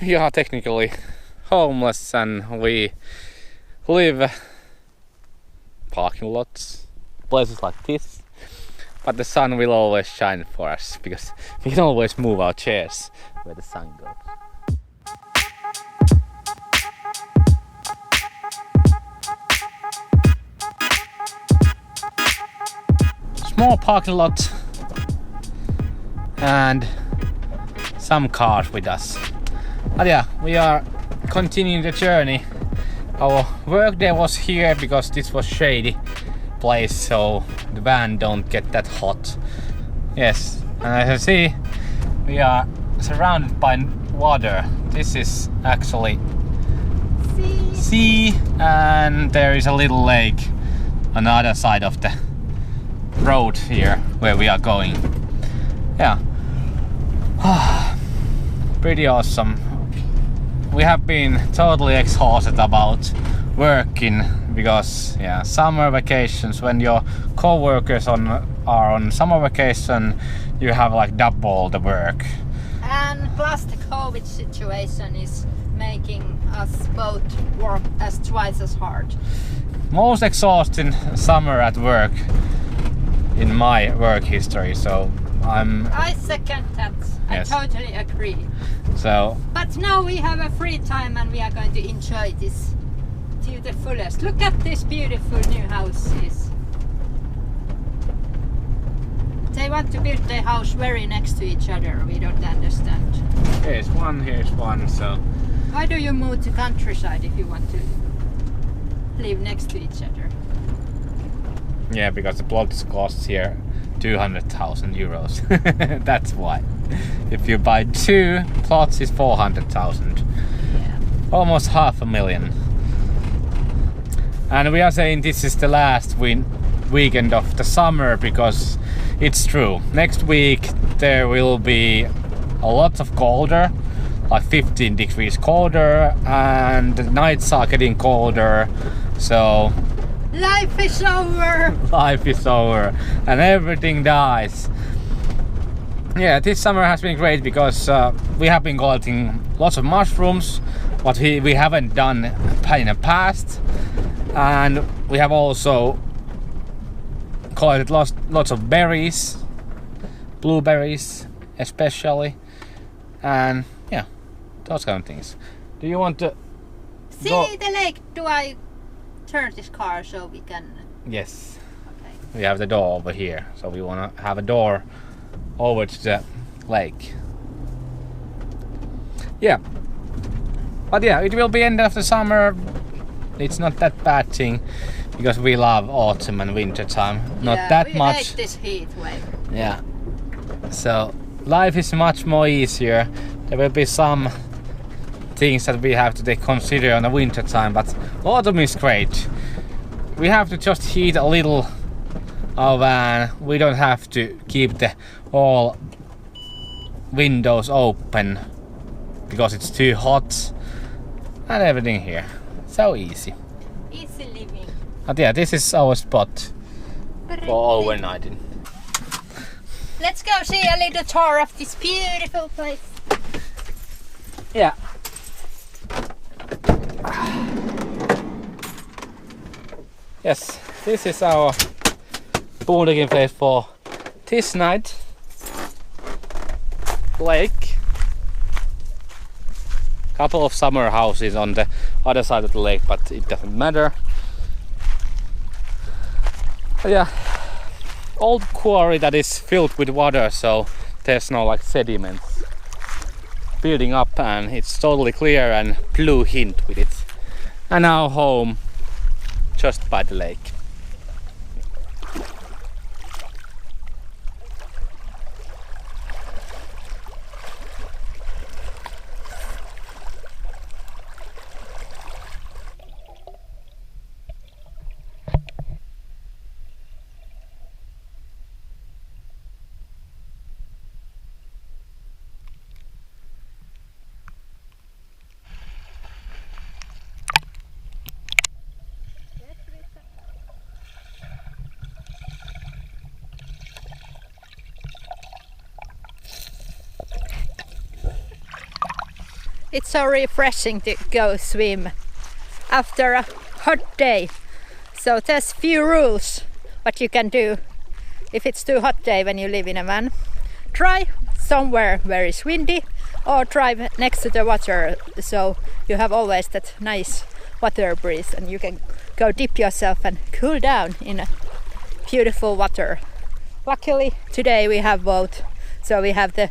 we are technically homeless and we live parking lots, places like this. But the sun will always shine for us because we can always move our chairs where the sun goes. Small parking lot and some cars with us. But yeah, we are continuing the journey. Our work day was here because this was shady place, so the van don't get that hot. Yes, and as you see, we are surrounded by water. This is actually sea, and there is a little lake on the other side of the road here where we are going. Yeah. Pretty awesome. We have been totally exhausted about working because summer vacations, when your co-workers are on summer vacation, you have like double the work. And plus the COVID situation is making us both work as twice as hard. Most exhausting summer at work in my work history, so I second that. Yes. I totally agree. So but now we have a free time and we are going to enjoy this to the fullest. Look at these beautiful new houses. They want to build their house very next to each other. We don't understand. here's one, so Why do you move to countryside if you want to live next to each other? yeah, because the plots costs here 200,000 euros. That's why. If you buy 2 plots, it's 400,000. Yeah. Almost 500,000. And we are saying this is the last weekend of the summer because it's true. Next week there will be a lot of colder, like 15 degrees colder, and the nights are getting colder. So Life is over! life is over and everything dies. Yeah, this summer has been great because we have been collecting lots of mushrooms, what we haven't done in the past, and we have also collected lots of berries, blueberries especially, and yeah, those kind of things. Do you want to See go? the lake? Do I turn this car so we can... Yes, Okay. we have the door over here, so we want to have a door over to the lake. Yeah, but yeah, it will be end of the summer. It's not that bad thing because we love autumn and winter time. Not that we much. hate this heat wave. Yeah. So life is much more easier. There will be some things that we have to take consider on the winter time, but autumn is great. We have to just heat a little our van. We don't have to keep the all windows open because it's too hot and everything here. So easy. Easy living. But yeah, this is our spot for overnighting. Let's go see a little tour of this beautiful place. Yeah. Yes, this is our boondocking place for this night. Lake. Couple of summer houses on the other side of the lake, but it doesn't matter. But yeah, old quarry that is filled with water, so there's no like sediments building up, and it's totally clear and blue hint with it. And our home just by the lake. It's so refreshing to go swim after a hot day. So there's few rules what you can do if it's too hot day when you live in a van. Try somewhere where it's windy or drive next to the water so you have always that nice water breeze and you can go dip yourself and cool down in a beautiful water. Luckily today we have both, so we have the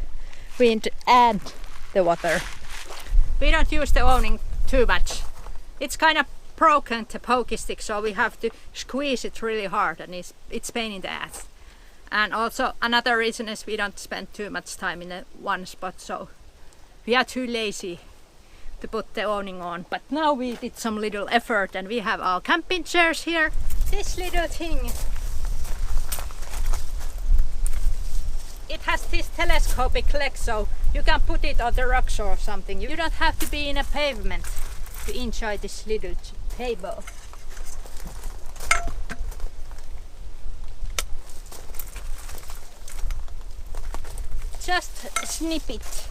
wind and the water. We don't use the awning too much. It's kind of broken, the pokey stick, so we have to squeeze it really hard and it's pain in the ass. And also another reason is we don't spend too much time in one spot, so we are too lazy to put the awning on. But now we did some little effort and we have our camping chairs here. This little thing, it has this telescopic leg, so you can put it on the rocks or something. You don't have to be in a pavement to enjoy this little table. Just snip it.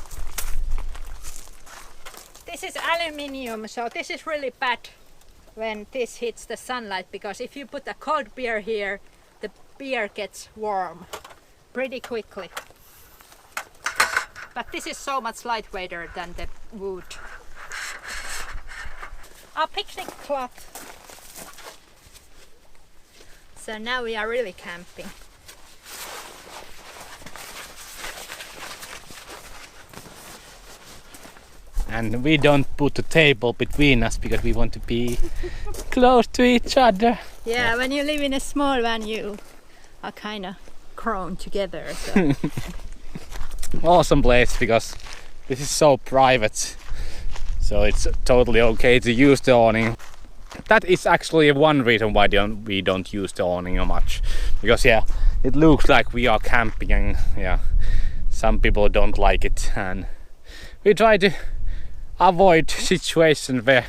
This is aluminium, so this is really bad when this hits the sunlight, because if you put a cold beer here, the beer gets warm pretty quickly. But this is so much lightweighter than the wood. Our picnic cloth. So now we are really camping. And we don't put the table between us because we want to be close to each other. Yeah, when you live in a small van you are kind of grown together. So. Awesome place because this is so private. So it's totally okay to use the awning. That is actually one reason why we don't use the awning much. Because yeah, it looks like we are camping and yeah, some people don't like it. And we try to avoid situations where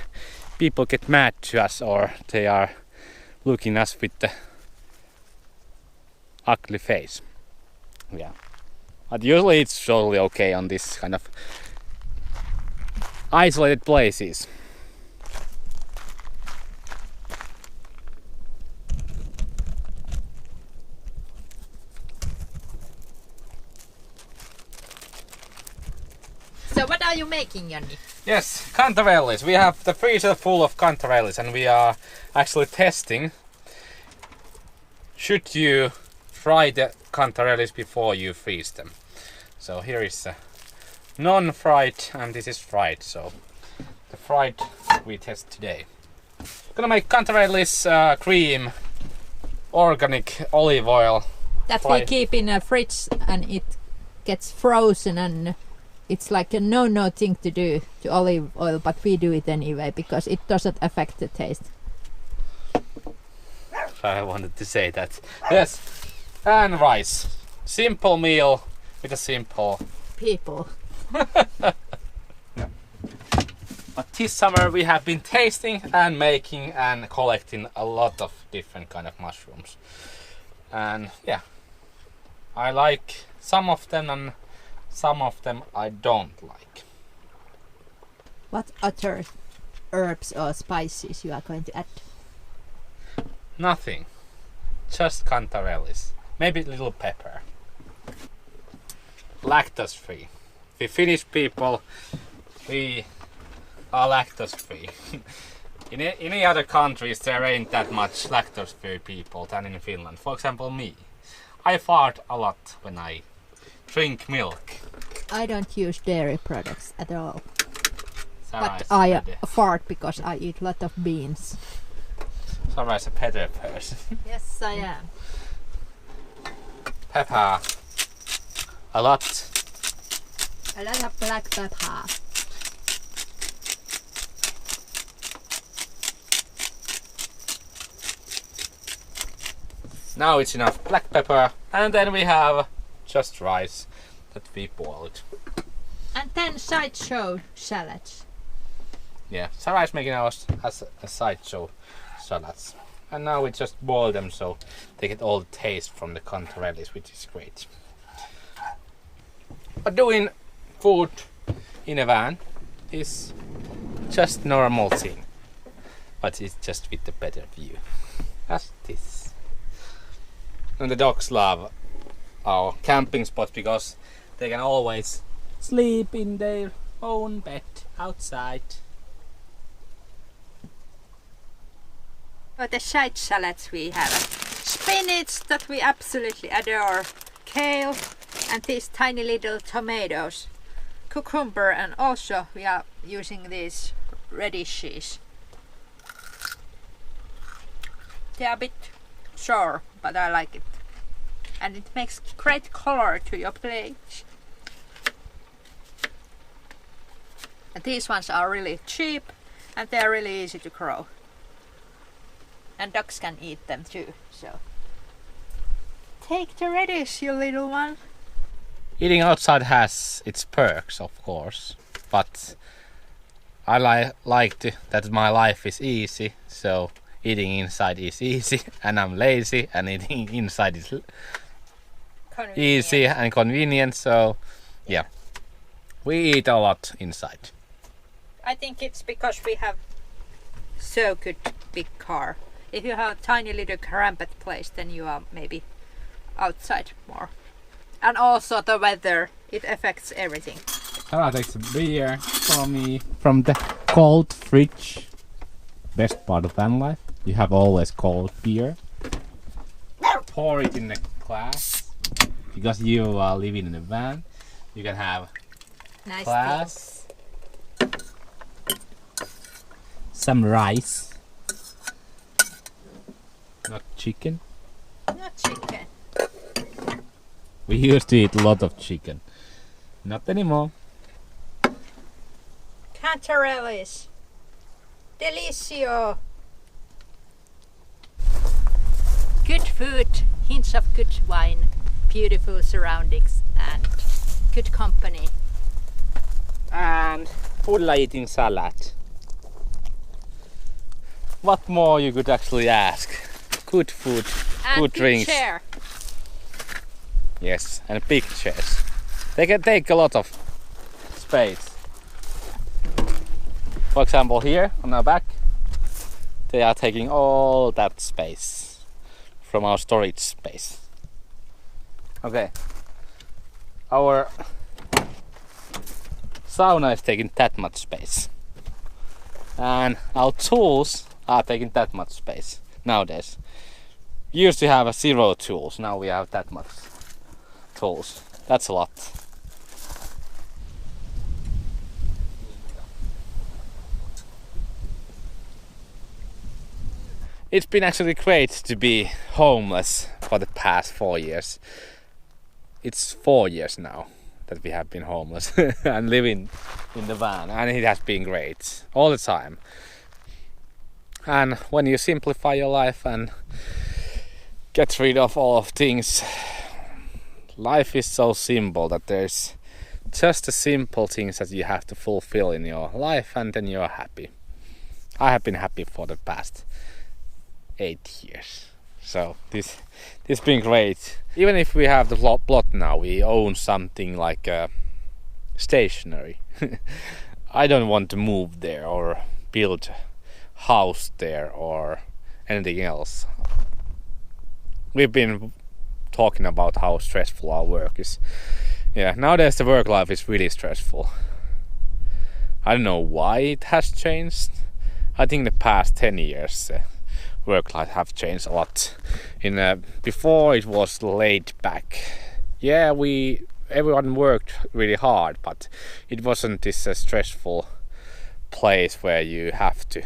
people get mad to us or they are looking at us with the ugly face. Yeah, but usually it's totally okay on this kind of isolated places. So what are you making, Jonni? Yes, cantarelis. We have the freezer full of cantarelis and we are actually testing. Should you fry the cantarelis before you freeze them? So here is non-fried and this is fried. So the fried we test today. Gonna make cantarelis cream, organic olive oil. That we keep in a fridge and it gets frozen, and it's like a no thing to do to olive oil, but we do it anyway because it doesn't affect the taste. I wanted to say that. Yes, and rice. Simple meal with a simple people. But this summer we have been tasting and making and collecting a lot of different kind of mushrooms. And yeah, I like some of them and some of them I don't like. What other herbs or spices you are going to add? Nothing. Just cantarelis. Maybe a little pepper. Lactose free. We Finnish people, we are lactose free. In any other countries there ain't that much lactose free people than in Finland. For example me. I fart a lot when I drink milk. I don't use dairy products at all. Sarah but I fart because I eat a lot of beans. Sarah is a better person. Yes, I am. Pepper. A lot. A lot of black pepper. Now it's enough black pepper, and then we have just rice that we boiled. And then sideshow salads. Yeah, Sarah is making ours as a sideshow salads. And now we just boil them so they get all the taste from the cantarelis, which is great. But doing food in a van is just normal thing, but it's just with a better view. As this. And the dogs love our camping spot because they can always sleep in their own bed outside. Oh, the side salads we have. Spinach that we absolutely adore. Kale and these tiny little tomatoes. Cucumber, and also we are using these radishes. They are a bit sour, but I like it. And it makes great color to your plate. And these ones are really cheap and they're really easy to grow. And dogs can eat them too, so take the radish, you little one. Eating outside has its perks, of course, but I like that my life is easy, so eating inside is easy, and I'm lazy, and eating inside is easy and convenient, so yeah, we eat a lot inside. I think it's because we have so good big car. If you have a tiny little cramped place, then you are maybe outside more. And also the weather, it affects everything. Sarah takes a beer for me from the cold fridge. Best part of van life. You have always cold beer. Pour it in the glass. Because you are living in a van, you can have Nice glass, some rice, not chicken. Not chicken. We used to eat a lot of chicken. Not anymore. Cantarelis. Delicioso. Good food, hints of good wine, beautiful surroundings and good company. And full eating salad. What more you could actually ask? Good food, And good big drinks. chair. Yes, and big chairs. They can take a lot of space. For example, here on our back, they are taking all that space from our storage space. Okay, our sauna is taking that much space, and our tools are taking that much space nowadays. We used to have 0 tools, now we have that much tools. That's a lot. It's been actually great to be homeless for the past 4 years. It's 4 years now that we have been homeless and living in the van, and it has been great all the time. And when you simplify your life and get rid of all of things, life is so simple that there's just the simple things that you have to fulfill in your life, and then you're happy. I have been happy for the past 8 years. So this has been great. Even if we have the plot now, we own something like stationary. I don't want to move there or build a house there or anything else. We've been talking about how stressful our work is. Yeah, nowadays the work life is really stressful. I don't know why it has changed. I think the past 10 years work life have changed a lot. Before it was laid back. Yeah, everyone worked really hard, but it wasn't this stressful place where you have to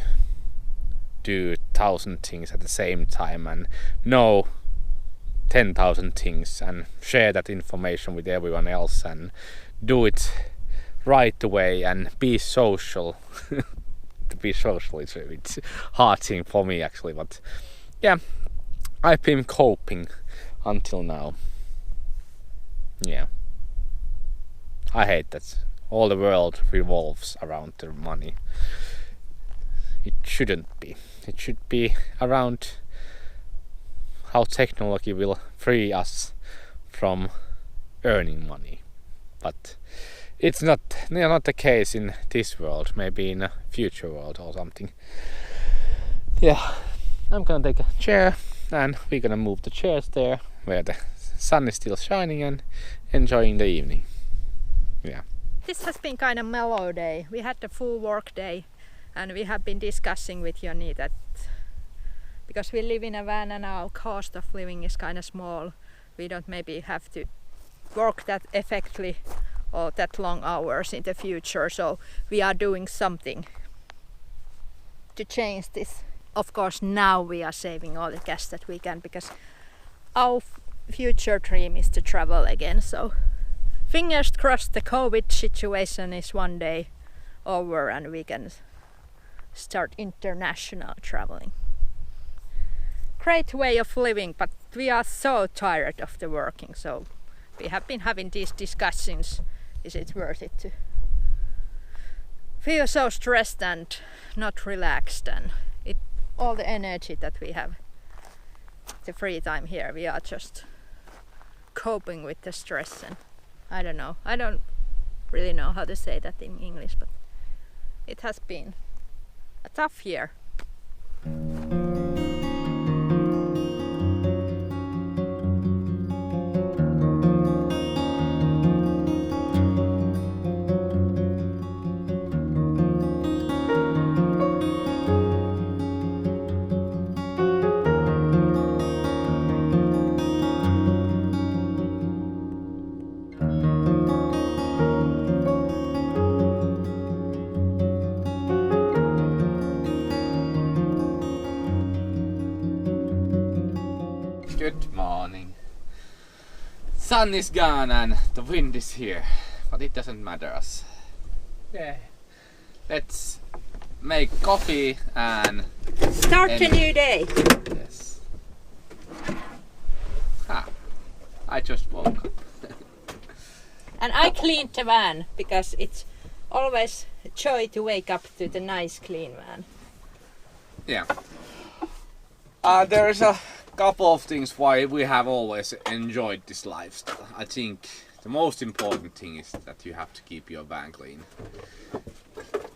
do 1,000 things at the same time and know 10,000 things and share that information with everyone else and do it right away and be social. To be social is a bit hard thing for me actually, but yeah, I've been coping until now. Yeah, I hate that all the world revolves around the money. It shouldn't be. It should be around how technology will free us from earning money. But it's not the case in this world, maybe in a future world or something. Yeah, I'm gonna take a chair and we're gonna move the chairs there where the sun is still shining and enjoying the evening. Yeah. This has been kind of mellow day. We had the full work day and we have been discussing with Joni that because we live in a van and our cost of living is kind of small, we don't maybe have to work that effectively or that long hours in the future. So we are doing something to change this. Of course, now we are saving all the cash that we can because our future dream is to travel again. So fingers crossed the COVID situation is one day over and we can start international traveling. Great way of living, but we are so tired of the working, so we have been having these discussions. Is it worth it to feel so stressed and not relaxed, and all the energy that we have, the free time here, we are just coping with the stress, and I don't really know how to say that in English, but it has been a tough year. Good morning. Sun is gone and the wind is here, but it doesn't matter us. Yeah. Let's make coffee and Start a new day. Yes. I just woke up. And I cleaned the van because it's always a joy to wake up to the nice clean van. Yeah. There is a couple of things why we have always enjoyed this lifestyle. I think the most important thing is that you have to keep your van clean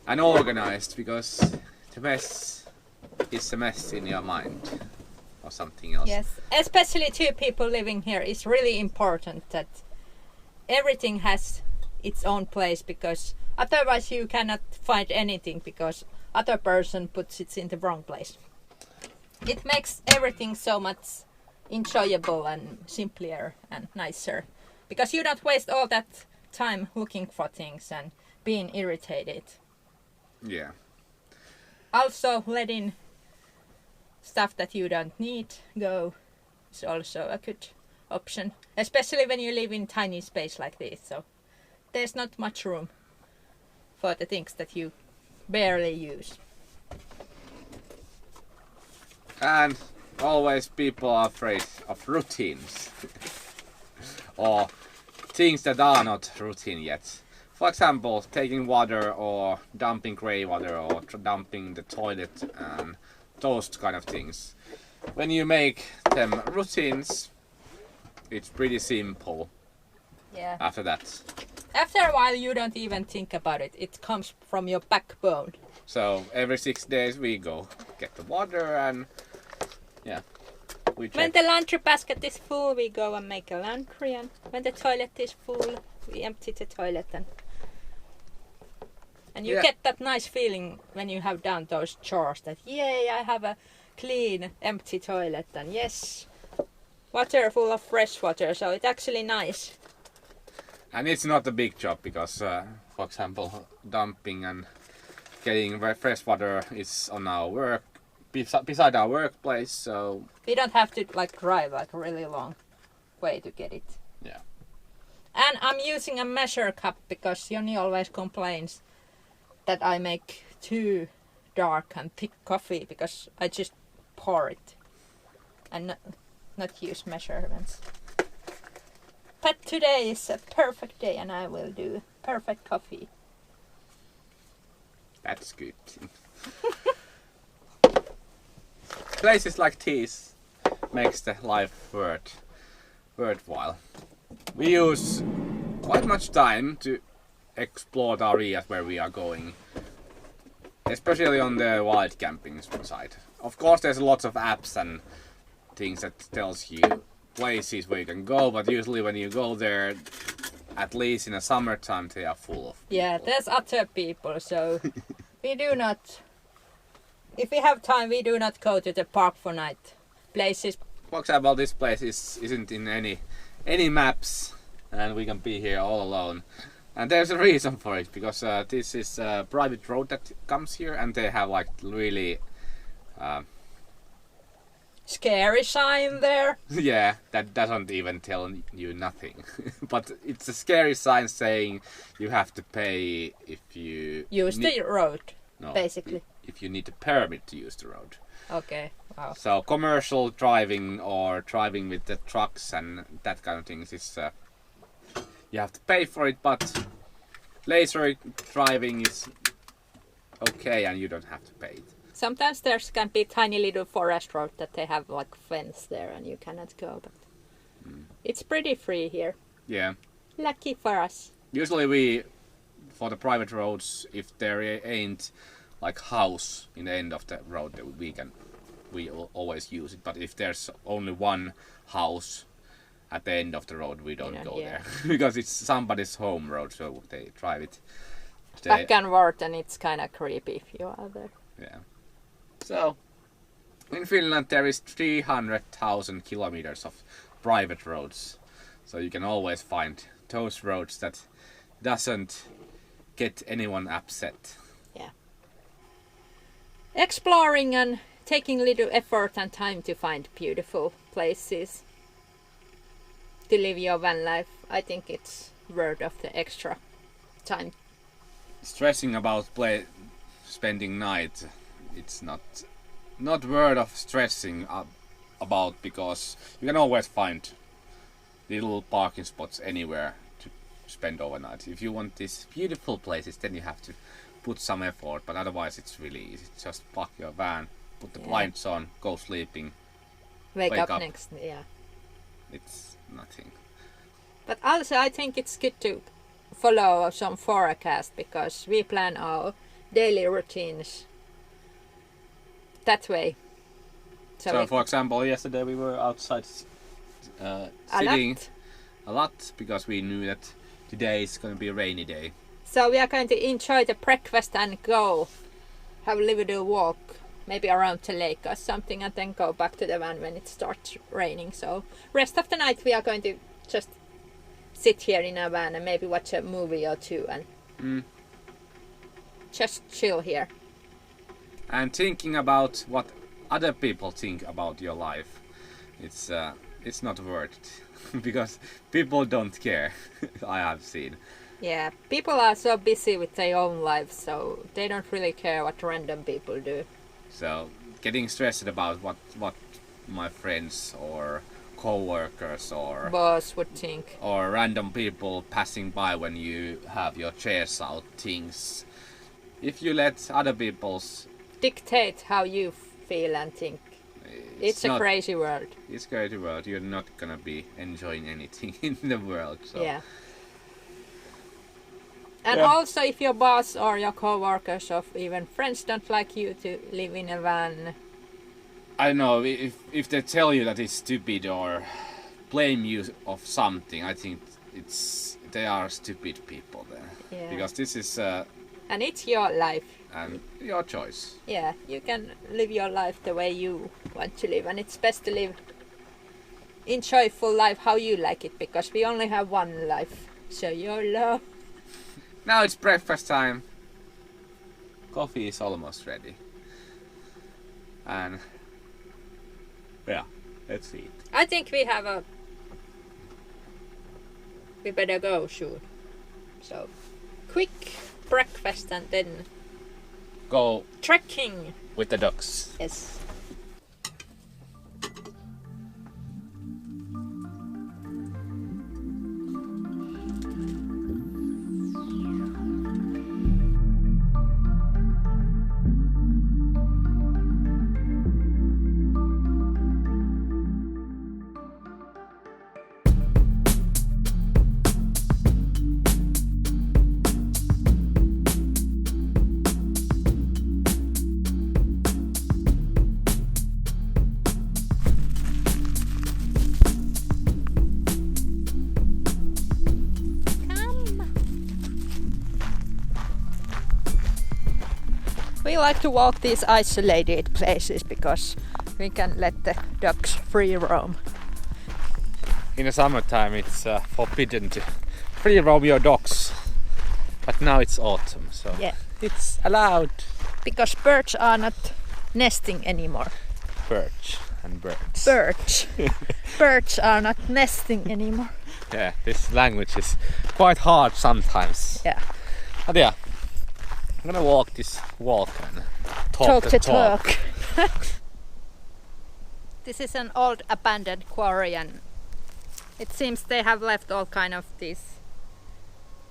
and organized, because the mess is a mess in your mind or something else. Yes, especially two people living here, it's really important that everything has its own place, because otherwise you cannot find anything because other person puts it in the wrong place. It makes everything so much enjoyable and simpler and nicer, because you don't waste all that time looking for things and being irritated. Yeah. Also, letting stuff that you don't need go is also a good option, especially when you live in tiny space like this. So there's not much room for the things that you barely use. And always people are afraid of routines or things that are not routine yet. For example, taking water or dumping grey water or dumping the toilet and those kind of things. When you make them routines, it's pretty simple. Yeah. After that. After a while you don't even think about it. It comes from your backbone. So every 6 days we go get the water and yeah. We check. When the laundry basket is full, we go and make a laundry, and when the toilet is full, we empty the toilet, and you get that nice feeling when you have done those chores that yay, I have a clean, empty toilet, and yes, water full of fresh water, so it's actually nice. And it's not a big job because, for example, dumping and getting fresh water is on our work, beside our workplace, so we don't have to drive a really long way to get it. Yeah. And I'm using a measure cup because Joni always complains that I make too dark and thick coffee because I just pour it and not use measurements. But today is a perfect day and I will do perfect coffee. That's good. Places like these makes the life worthwhile. We use quite much time to explore the areas where we are going, especially on the wild camping side. Of course, there's lots of apps and things that tells you places where you can go, but usually when you go there, at least in the summertime, they are full of people. Yeah, there's other people, so we do not. If we have time, we do not go to the park for night places. For example, this place isn't in any maps, and we can be here all alone. And there's a reason for it, because this is a private road that comes here, and they have like really Scary sign there. yeah, that doesn't even tell you nothing. But it's a scary sign saying you have to pay if you Use the road, no, basically. if you need a permit to use the road. Okay, wow. So commercial driving or driving with the trucks and that kind of things is you have to pay for it, but leisure driving is okay and you don't have to pay it. Sometimes there can be tiny little forest road that they have like fence there and you cannot go, but it's pretty free here. Yeah. Lucky for us. Usually for the private roads, if there ain't like house in the end of the road, we will always use it. But if there's only one house at the end of the road, we don't go there because it's somebody's home road, so they drive it. Back and forth, and it's kind of creepy if you are there. Yeah. So in Finland there is 300,000 kilometers of private roads, so you can always find those roads that doesn't get anyone upset. Yeah. Exploring and taking little effort and time to find beautiful places to live your van life. I think it's worth of the extra time. Stressing about spending night, it's not worth of stressing about, because you can always find little parking spots anywhere to spend overnight. If you want these beautiful places, then you have to put some effort, but otherwise it's really easy. Just park your van, put the blinds on, go sleeping, Wake up next, yeah. It's nothing. But also I think it's good to follow some forecast, because we plan our daily routines that way. So for example, yesterday we were outside sitting a lot because we knew that today is going to be a rainy day. So we are going to enjoy the breakfast and go have a little walk, maybe around the lake or something, and then go back to the van when it starts raining. So rest of the night we are going to just sit here in a van and maybe watch a movie or two and just chill here. And thinking about what other people think about your life, it's not worth it because people don't care. I have seen. Yeah, people are so busy with their own lives, so they don't really care what random people do. So getting stressed about what my friends or co-workers or boss would think, or random people passing by when you have your chairs out things. If you let other people's dictate how you feel and think, it's a crazy world. It's a crazy world. You're not gonna be enjoying anything in the world. So. Yeah. And also, if your boss or your co-workers or even friends don't like you to live in a van, I don't know, if they tell you that it's stupid or blame you of something, I think they are stupid people there. Yeah. Because this is and it's your life. And your choice. Yeah, you can live your life the way you want to live, and it's best to live enjoyable life how you like it, because we only have one life. So YOLO. Now it's breakfast time. Coffee is almost ready. And yeah, let's eat. I think we better go soon. So quick breakfast and then go trekking with the ducks. Yes. We like to walk these isolated places because we can let the dogs free roam. In the summertime it's forbidden to free roam your dogs. But now it's autumn, so Yeah. it's allowed. Because birds are not nesting anymore. Birds and birds. Birds. Birds are not nesting anymore. Yeah, this language is quite hard sometimes. Yeah. But yeah, I'm gonna walk this walk and Talk the to talk. This is an old abandoned quarry and it seems they have left all kind of these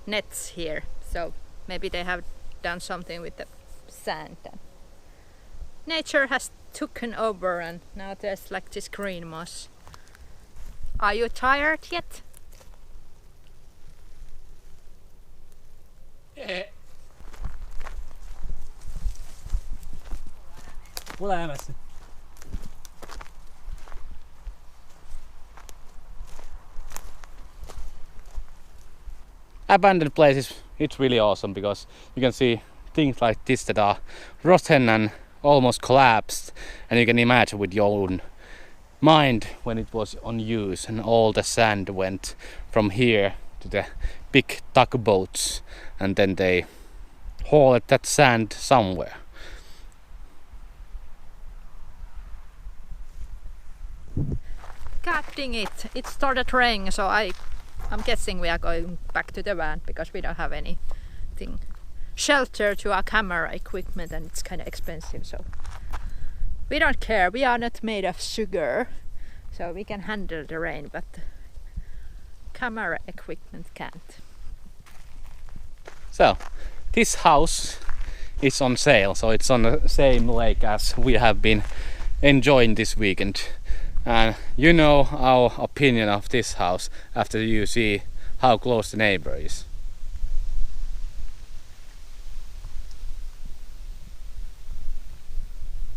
nets here. So maybe they have done something with the sand. And nature has taken over and now there's like this green moss. Are you tired yet? Yeah. Mulla emässä. Abandoned places, it's really awesome because you can see things like this that are rotten and almost collapsed, and you can imagine with your own mind when it was on use and all the sand went from here to the big tugboats and then they hauled that sand somewhere. God dang it, it started raining, so I'm guessing we are going back to the van because we don't have anything shelter to our camera equipment and it's kind of expensive, so we don't care. We are not made of sugar, so we can handle the rain, but camera equipment can't. So this house is on sale, so it's on the same lake as we have been enjoying this weekend. And you know our opinion of this house after you see how close the neighbor is.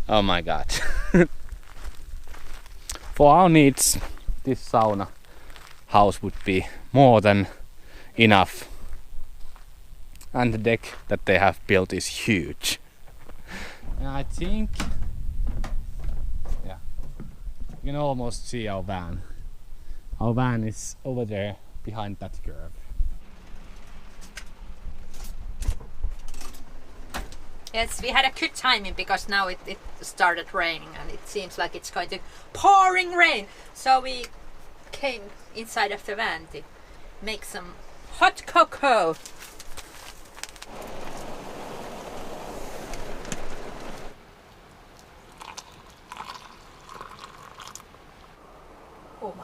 Oh my god. For our needs, this sauna house would be more than enough. And the deck that they have built is huge. And I think, yeah, you can almost see our van. Our van is over there behind that curve. Yes, we had a good timing because now it started raining and it seems like it's going to pouring rain. So we came inside of the van to make some hot cocoa. Oh my.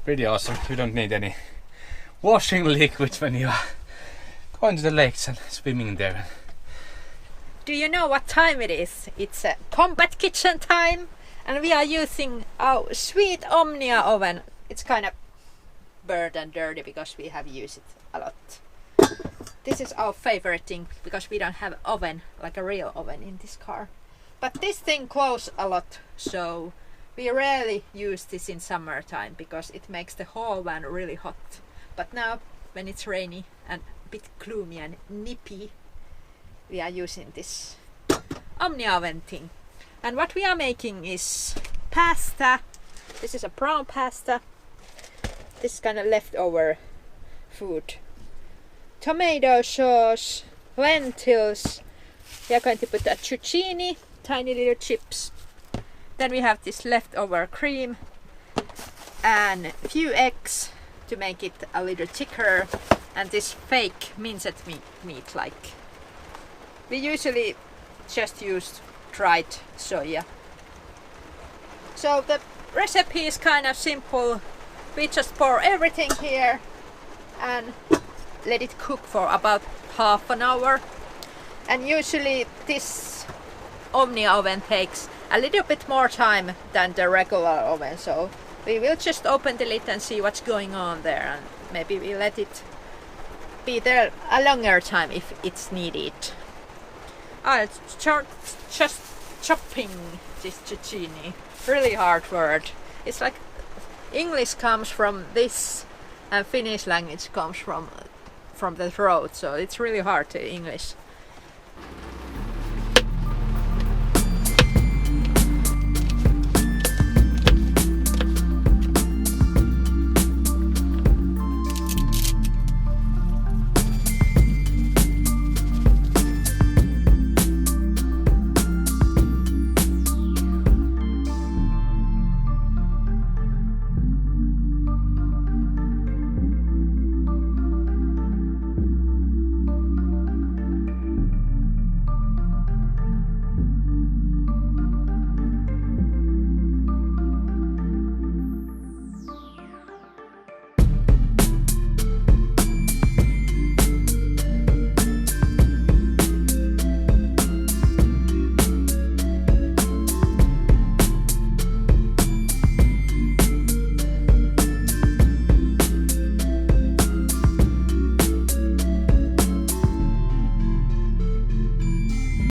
Pretty awesome. You don't need any washing liquid when you are going to the lakes and swimming there. Do you know what time it is? It's combat kitchen time and we are using our sweet Omnia oven. It's kind of burnt and dirty because we have used it a lot. This is our favorite thing because we don't have an oven, like a real oven in this car. But this thing glows a lot, so we rarely use this in summertime because it makes the whole van really hot. But now, when it's rainy and a bit gloomy and nippy, we are using this Omnia oven thing. And what we are making is pasta. This is a brown pasta. This is kind of leftover food. Tomato sauce, lentils. We are going to put a zucchini, tiny little chips. Then we have this leftover cream and a few eggs to make it a little thicker, and this fake minced meat like. We usually just use dried soya. So the recipe is kind of simple. We just pour everything here and let it cook for about half an hour. And usually this Omnia oven takes a little bit more time than the regular oven, so we will just open the lid and see what's going on there, and maybe we let it be there a longer time if it's needed. It's just chopping this zucchini. Really hard word. It's like English comes from this and Finnish language comes from the throat, so it's really hard to English.